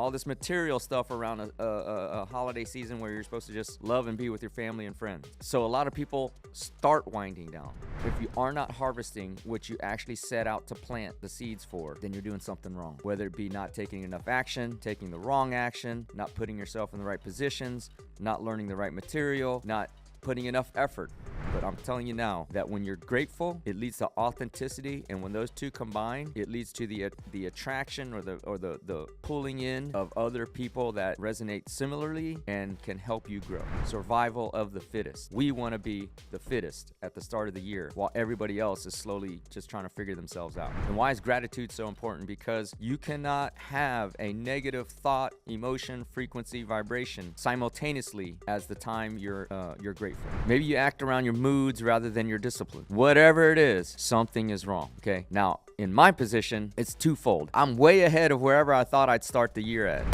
all this material stuff around a holiday season where you're supposed to just love and be with your family and friends. So a lot of people start winding down. If you are not harvesting what you actually set out to plant the seeds for, then you're doing something wrong. Whether it be not taking enough action, taking the wrong action, not putting yourself in the right positions, not learning the right material, not putting enough effort. But I'm telling you now that when you're grateful, it leads to authenticity, and when those two combine, it leads to the attraction or the pulling in of other people that resonate similarly and can help you grow. Survival of the fittest. We want to be the fittest at the start of the year while everybody else is slowly just trying to figure themselves out. And why is gratitude so important? Because you cannot have a negative thought, emotion, frequency, vibration simultaneously as the time you're grateful. Maybe you act around your moods rather than your discipline. Whatever it is, something is wrong, okay? Now, in my position, it's twofold. I'm way ahead of wherever I thought I'd start the year at.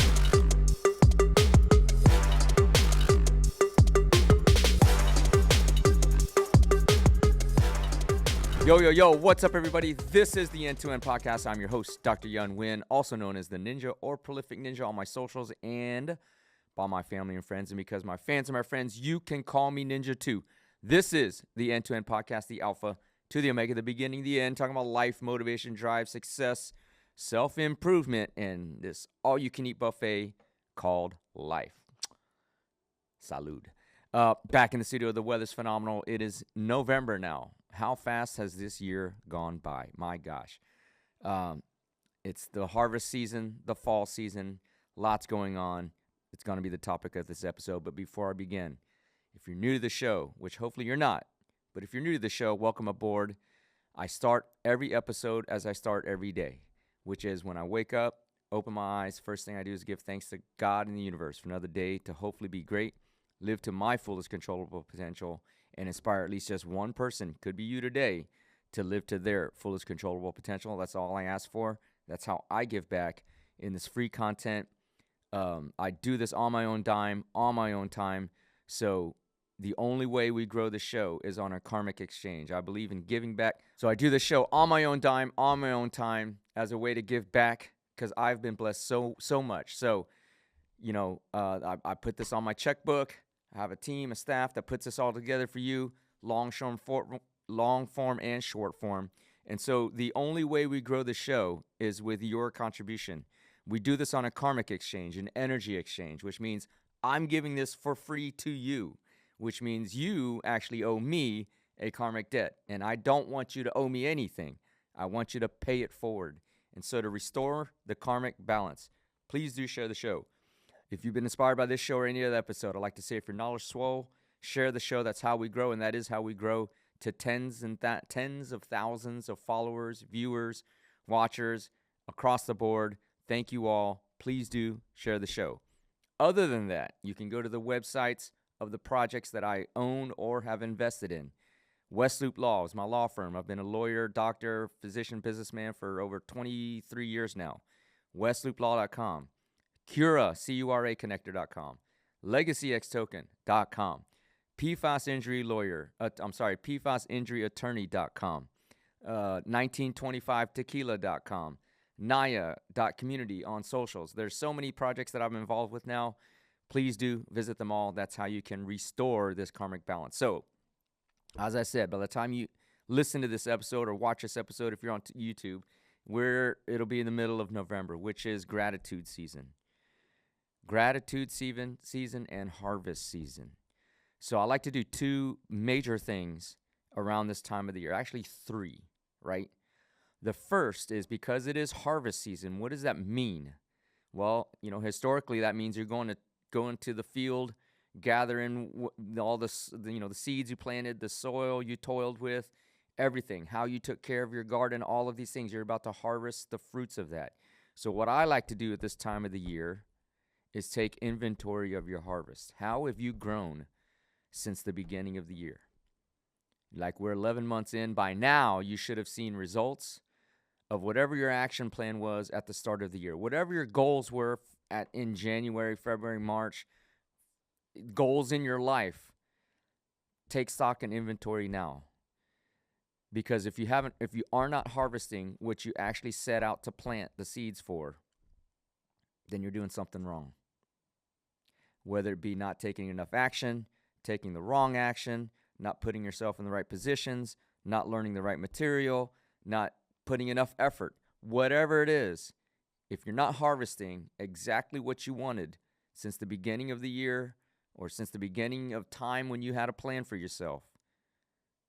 Yo, what's up, everybody? This is the N2N podcast. I'm your host, Dr. N2N, also known as the Ninja or Prolific Ninja on my socials and by my family and friends. And because my fans and my friends, you can call me Ninja too. This is the N2N podcast, the Alpha to the Omega, the beginning, the end, talking about life, motivation, drive, success, self-improvement, and this all-you-can-eat buffet called life. Salud. Back in the studio, the weather's phenomenal. It is November now. How fast has this year gone by? My gosh. It's the harvest season, the fall season, lots going on. It's going to be the topic of this episode. But before I begin, if you're new to the show, which hopefully you're not, but if you're new to the show, welcome aboard. I start every episode as I start every day, which is when I wake up, open my eyes, first thing I do is give thanks to God and the universe for another day to hopefully be great, live to my fullest controllable potential, and inspire at least just one person, could be you today, to live to their fullest controllable potential. That's all I ask for. That's how I give back in this free content. I do this on my own dime, on my own time. So the only way we grow the show is on a karmic exchange. I believe in giving back. So I do the show on my own dime, on my own time as a way to give back because I've been blessed so much. So, you know, I put this on my checkbook. I have a team, a staff that puts this all together for you, long form and short form. And so the only way we grow the show is with your contribution. We do this on a karmic exchange, an energy exchange, which means I'm giving this for free to you, which means you actually owe me a karmic debt. And I don't want you to owe me anything. I want you to pay it forward. And so to restore the karmic balance, please do share the show. If you've been inspired by this show or any other episode, I'd like to say if your knowledge swole, share the show. That's how we grow, and that is how we grow to tens of thousands of followers, viewers, watchers across the board. Thank you all. Please do share the show. Other than that, you can go to the websites of the projects that I own or have invested in. Westloop Law is my law firm. I've been a lawyer, doctor, physician, businessman for over 23 years now. WestlooPlaw.com. Cura, C-U-R-A Connector.com. LegacyXToken.com. PFAS Injury Attorney.com. 1925tequila.com. Naya.community on socials. There's so many projects that I'm involved with now. Please do visit them all. That's how you can restore this karmic balance. So, as I said, by the time you listen to this episode or watch this episode, if you're on YouTube, it'll be in the middle of November, which is gratitude season. Gratitude season and harvest season. So I like to do two major things around this time of the year. Actually, three, right? The first is because it is harvest season. What does that mean? Well, you know, historically, that means you're going into the field, gathering all the seeds you planted, the soil you toiled with, everything, how you took care of your garden, all of these things. You're about to harvest the fruits of that. So what I like to do at this time of the year is take inventory of your harvest. How have you grown since the beginning of the year? Like, we're 11 months in. By now, you should have seen results of whatever your action plan was at the start of the year. Whatever your goals were in January, February, March, goals in your life, take stock and inventory now. Because if you are not harvesting what you actually set out to plant the seeds for, then you're doing something wrong. Whether it be not taking enough action, taking the wrong action, not putting yourself in the right positions, not learning the right material, not putting enough effort, whatever it is, if you're not harvesting exactly what you wanted since the beginning of the year or since the beginning of time when you had a plan for yourself,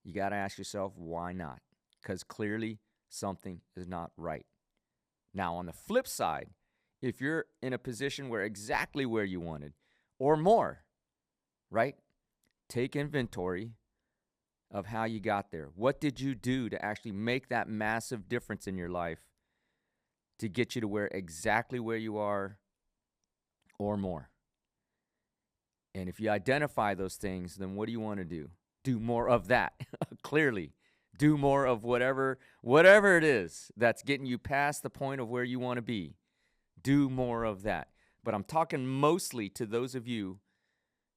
you got to ask yourself, why not? Because clearly something is not right. Now, on the flip side, if you're in a position where exactly where you wanted or more, right? Take inventory of how you got there. What did you do to actually make that massive difference in your life to get you to exactly where you are or more? And if you identify those things, then what do you want to do? Do more of that. Clearly, do more of whatever it is that's getting you past the point of where you want to be. Do more of that. But I'm talking mostly to those of you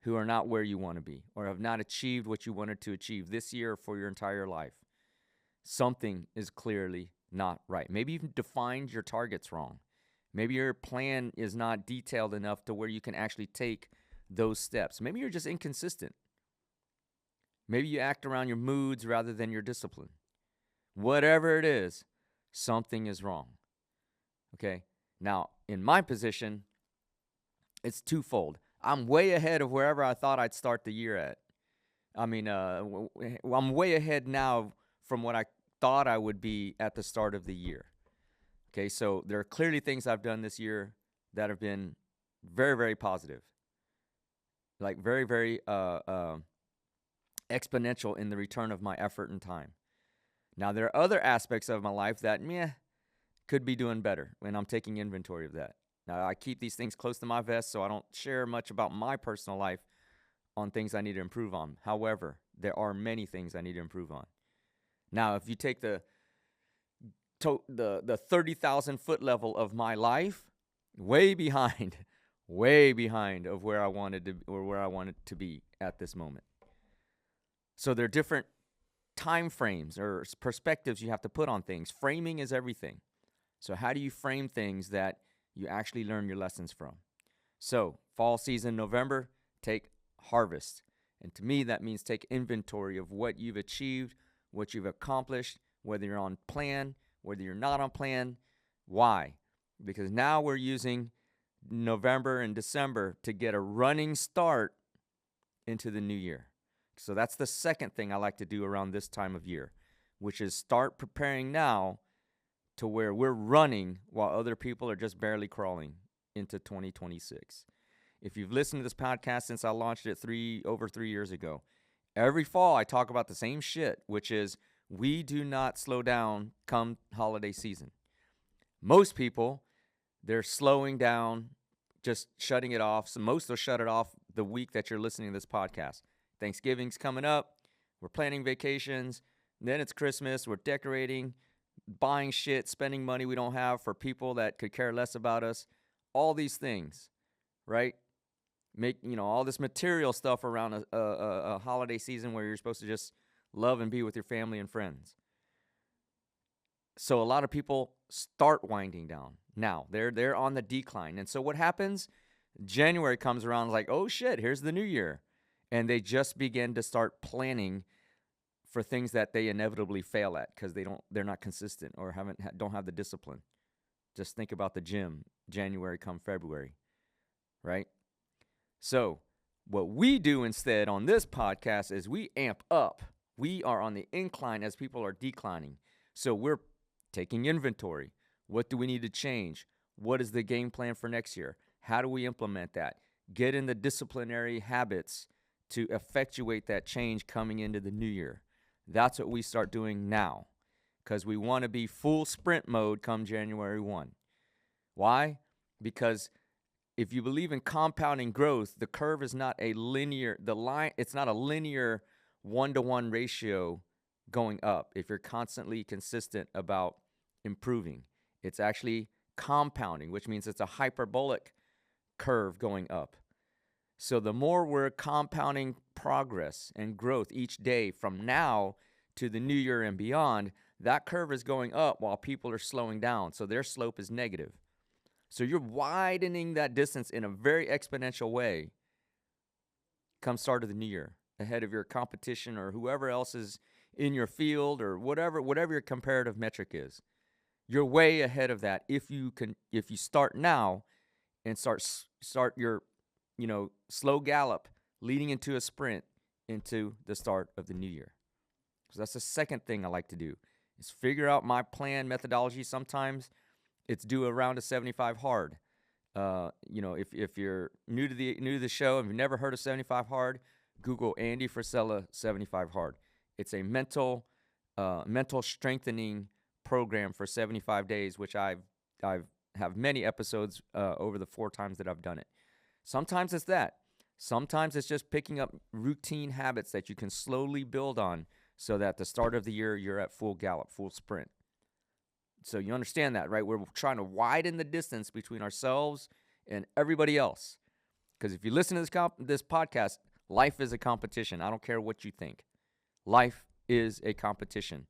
who are not where you want to be or have not achieved what you wanted to achieve this year or for your entire life. Something is clearly not right. Maybe you've defined your targets wrong. Maybe your plan is not detailed enough to where you can actually take those steps. Maybe you're just inconsistent. Maybe you act around your moods rather than your discipline. Whatever it is, something is wrong. Okay? Now, in my position, it's twofold. I'm way ahead of wherever I thought I'd start the year at. I mean, I'm way ahead now from what I thought I would be at the start of the year. Okay, so there are clearly things I've done this year that have been very, very positive. Like very, very exponential in the return of my effort and time. Now, there are other aspects of my life that, could be doing better when I'm taking inventory of that. Now, I keep these things close to my vest, so I don't share much about my personal life on things I need to improve on. However, there are many things I need to improve on. Now, if you take the 30,000 foot level of my life, way behind of where I wanted to be at this moment. So there are different time frames or perspectives you have to put on things. Framing is everything. So how do you frame things that you actually learn your lessons from? So fall season, November, take harvest. And to me, that means take inventory of what you've achieved, what you've accomplished, whether you're on plan, whether you're not on plan. Why? Because now we're using November and December to get a running start into the new year. So that's the second thing I like to do around this time of year, which is start preparing now to where we're running while other people are just barely crawling into 2026. If you've listened to this podcast since I launched it over 3 years ago, every fall I talk about the same shit, which is we do not slow down come holiday season. Most people, they're slowing down, just shutting it off. So most will shut it off the week that you're listening to this podcast. Thanksgiving's coming up. We're planning vacations. Then it's Christmas. We're decorating, buying shit, spending money we don't have for people that could care less about us. All these things, right? Make, all this material stuff around a holiday season where you're supposed to just love and be with your family and friends. So a lot of people start winding down. Now, they're on the decline. And so what happens? January comes around, like, oh shit, here's the new year. And they just begin to start planning for things that they inevitably fail at because they're not consistent or don't have the discipline. Just think about the gym, January come February, right? So what we do instead on this podcast is we amp up. We are on the incline as people are declining. So we're taking inventory. What do we need to change? What is the game plan for next year? How do we implement that? Get in the disciplinary habits to effectuate that change coming into the new year. That's what we start doing now because we want to be full sprint mode come January 1. Why? Because if you believe in compounding growth, the curve is not a linear, it's not a linear 1-to-1 ratio going up if you're constantly consistent about improving. It's actually compounding, which means it's a hyperbolic curve going up. So the more we're compounding progress and growth each day from now to the new year and beyond, that curve is going up while people are slowing down. So their slope is negative. So you're widening that distance in a very exponential way come start of the new year, ahead of your competition or whoever else is in your field or whatever your comparative metric is. You're way ahead of that if you start now and start your slow gallop leading into a sprint into the start of the new year. So that's the second thing I like to do is figure out my plan methodology. Sometimes it's do a round of 75 hard. If you're new to the show and you've never heard of 75 hard, Google Andy Frisella 75 hard. It's a mental strengthening program for 75 days, which I've have many episodes over the 4 times that I've done it. Sometimes it's that. Sometimes it's just picking up routine habits that you can slowly build on so that at the start of the year, you're at full gallop, full sprint. So you understand that, right? We're trying to widen the distance between ourselves and everybody else. Because if you listen to this podcast, life is a competition. I don't care what you think. Life is a competition.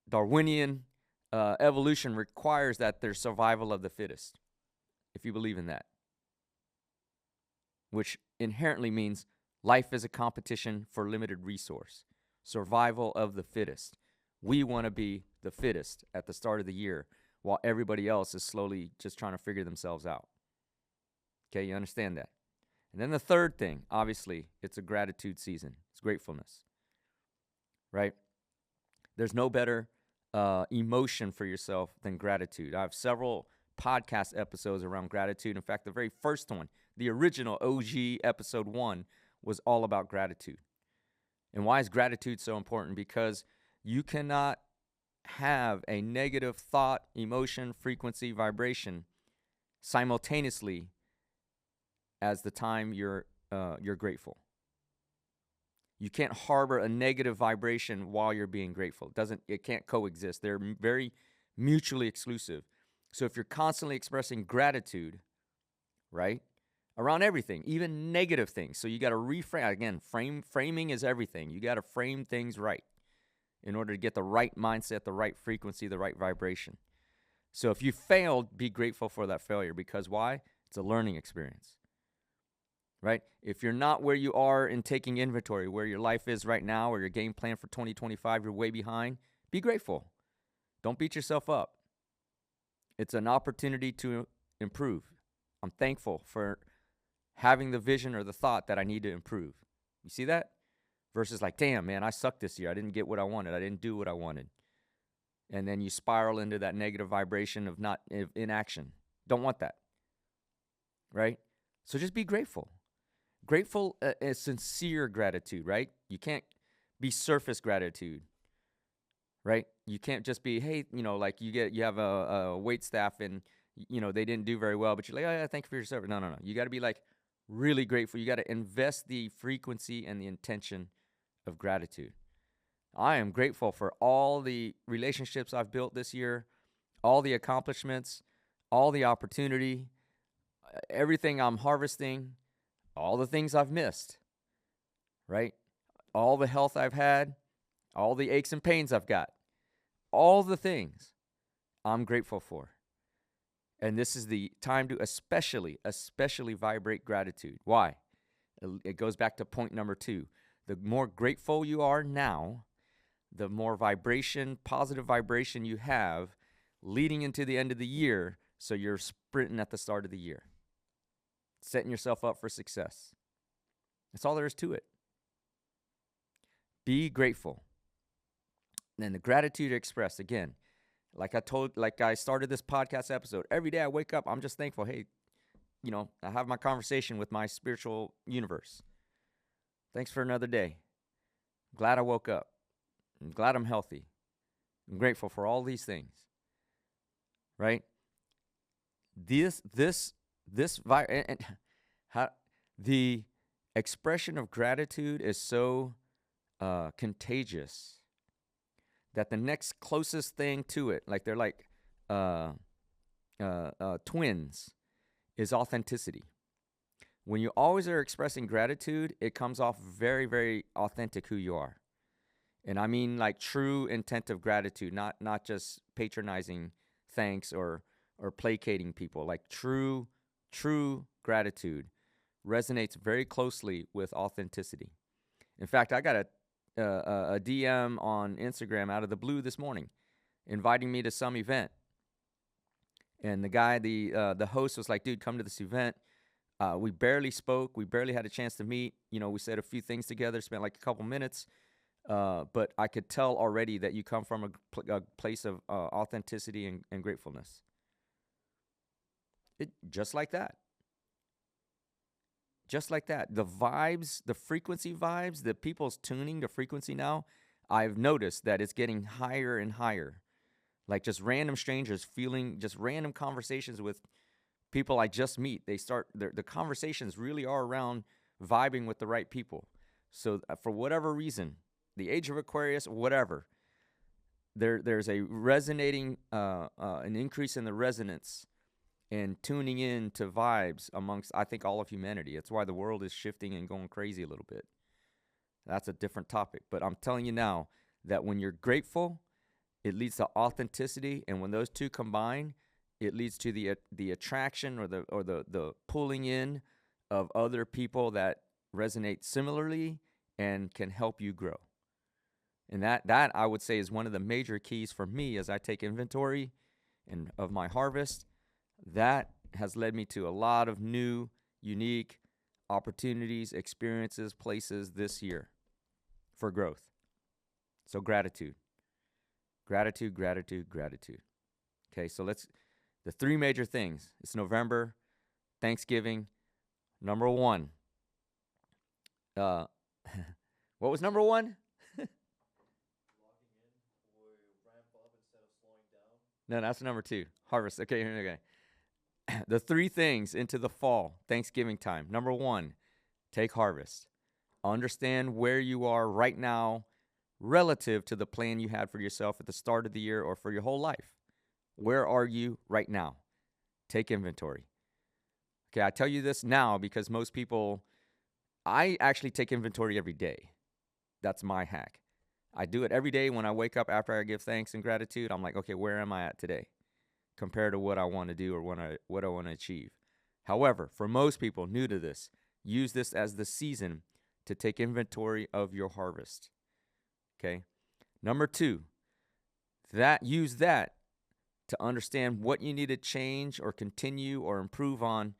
Darwinian evolution requires that there's survival of the fittest, if you believe in that. Which inherently means life is a competition for limited resource. Survival of the fittest. We want to be the fittest at the start of the year while everybody else is slowly just trying to figure themselves out. Okay, you understand that? And then the third thing, obviously, it's a gratitude season. It's gratefulness, right? There's no better emotion for yourself than gratitude. I have several podcast episodes around gratitude. In fact, the very first one, the original OG episode 1, was all about gratitude. And why is gratitude so important? Because you cannot have a negative thought, emotion, frequency, vibration simultaneously as the time you're grateful. You can't harbor a negative vibration while you're being grateful. It can't coexist. They're very mutually exclusive. So if you're constantly expressing gratitude, right, around everything, even negative things. So you got to reframe. Again, framing is everything. You got to frame things right in order to get the right mindset, the right frequency, the right vibration. So if you failed, be grateful for that failure, because why? It's a learning experience, right? If you're not where you are in taking inventory, where your life is right now, or your game plan for 2025, you're way behind, be grateful. Don't beat yourself up. It's an opportunity to improve. I'm thankful for having the vision or the thought that I need to improve. You see that? Versus like, damn, man, I sucked this year. I didn't get what I wanted. I didn't do what I wanted. And then you spiral into that negative vibration of inaction. Don't want that, right? So just be grateful. Grateful is sincere gratitude, right? You can't be surface gratitude, right? You can't just be, hey, like you have a wait staff and, they didn't do very well, but you're like, oh, yeah, thank you for your service. No. You got to be like really grateful. You got to invest the frequency and the intention of gratitude. I am grateful for all the relationships I've built this year, all the accomplishments, all the opportunity, everything I'm harvesting, all the things I've missed, right? All the health I've had, all the aches and pains I've got, all the things I'm grateful for. And this is the time to especially vibrate gratitude. Why? It goes back to point number 2. The more grateful you are now, the more positive vibration you have leading into the end of the year, so you're sprinting at the start of the year, setting yourself up for success. That's all there is to it. Be grateful. And then the gratitude expressed, again, like I started this podcast episode, every day I wake up, I'm just thankful. Hey, I have my conversation with my spiritual universe. Thanks for another day. Glad I woke up. I'm glad I'm healthy. I'm grateful for all these things, right? The expression of gratitude is so contagious that the next closest thing to it, like they're like twins, is authenticity. When you always are expressing gratitude, it comes off very, very authentic who you are. And I mean like true intent of gratitude, not just patronizing thanks or or placating people. Like true gratitude resonates very closely with authenticity. In fact, I got a DM on Instagram out of the blue this morning, inviting me to some event. And the guy, the host, was like, "Dude, come to this event." We barely spoke. We barely had a chance to meet. We said a few things together, spent like a couple minutes. But I could tell already that you come from a place of authenticity and gratefulness. Just like that. Just like that. The vibes, the frequency vibes, the people's tuning to frequency now, I've noticed that it's getting higher and higher. Like just random strangers feeling just random conversations with people I just meet. The conversations really are around vibing with the right people. So for whatever reason, the age of Aquarius, whatever, there's a resonating, an increase in the resonance and tuning in to vibes amongst, I think, all of humanity. That's why the world is shifting and going crazy a little bit. That's a different topic. But I'm telling you now that when you're grateful, it leads to authenticity. And when those two combine, it leads to the attraction or the pulling in of other people that resonate similarly and can help you grow. And that I would say is one of the major keys for me as I take inventory of my harvest. That has led me to a lot of new, unique opportunities, experiences, places this year for growth. So gratitude. Gratitude, gratitude, gratitude. Okay, so the three major things. It's November, Thanksgiving. Number one. What was number one? No, that's number two. Harvest. Okay. The three things into the fall, Thanksgiving time. Number one, take harvest. Understand where you are right now relative to the plan you had for yourself at the start of the year or for your whole life. Where are you right now? Take inventory. Okay, I tell you this now because most people, I actually take inventory every day. That's my hack. I do it every day when I wake up after I give thanks and gratitude. I'm like, okay, where am I at today compared to what I want to do or what I want to achieve? However, for most people new to this, use this as the season to take inventory of your harvest. Okay. Number two, use that to understand what you need to change or continue or improve on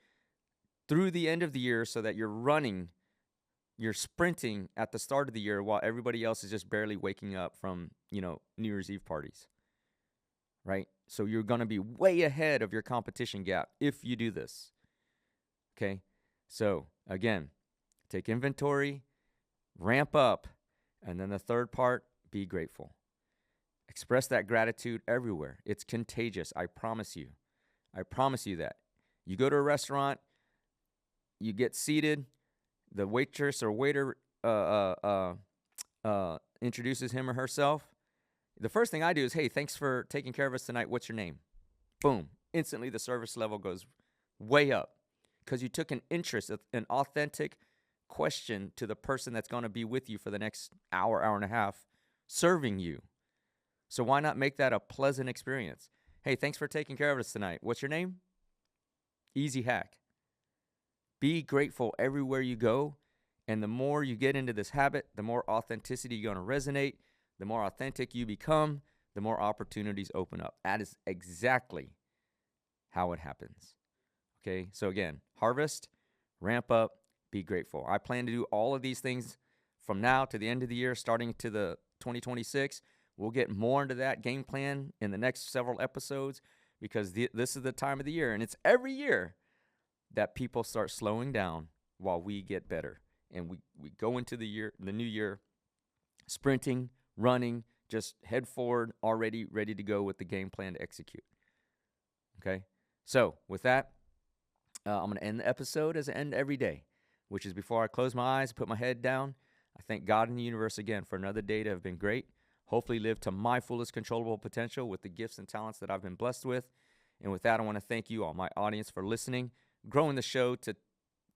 through the end of the year so that you're sprinting at the start of the year while everybody else is just barely waking up from, New Year's Eve parties, right? So you're going to be way ahead of your competition gap if you do this, okay? So again, take inventory, ramp up, and then the third part, be grateful. Express that gratitude everywhere. It's contagious, I promise you. I promise you that. You go to a restaurant, you get seated, the waitress or waiter introduces him or herself. The first thing I do is, hey, thanks for taking care of us tonight. What's your name? Boom. Instantly, the service level goes way up because you took an interest, an authentic question to the person that's going to be with you for the next hour and a half serving you. So why not make that a pleasant experience? Hey, thanks for taking care of us tonight. What's your name? Easy hack. Be grateful everywhere you go. And the more you get into this habit, the more authenticity you're going to resonate. The more authentic you become, the more opportunities open up. That is exactly how it happens. Okay, so again, harvest, ramp up, be grateful. I plan to do all of these things from now to the end of the year, starting to the 2026. We'll get more into that game plan in the next several episodes because this is the time of the year, and it's every year that people start slowing down while we get better. And we go into the new year, sprinting, running, just head forward, already ready to go with the game plan to execute. Okay? So with that, I'm going to end the episode as I end every day, which is before I close my eyes, put my head down. I thank God and the universe again for another day to have been great. Hopefully live to my fullest controllable potential with the gifts and talents that I've been blessed with. And with that, I want to thank you all, my audience, for listening, growing the show to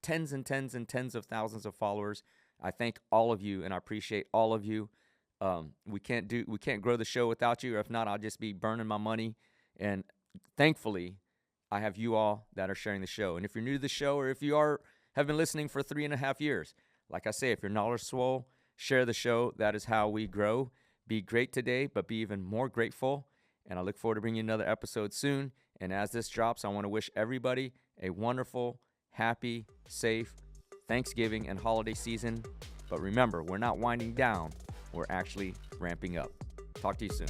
tens and tens and tens of thousands of followers. I thank all of you, and I appreciate all of you. We can't grow the show without you. Or if not, I'll just be burning my money. And thankfully, I have you all that are sharing the show. And if you're new to the show, or if you have been listening for 3.5 years, like I say, if you're knowledge swole, share the show. That is how we grow. Be great today, but be even more grateful. And I look forward to bringing you another episode soon. And as this drops, I want to wish everybody a wonderful, happy, safe Thanksgiving and holiday season. But remember, we're not winding down. We're actually ramping up. Talk to you soon.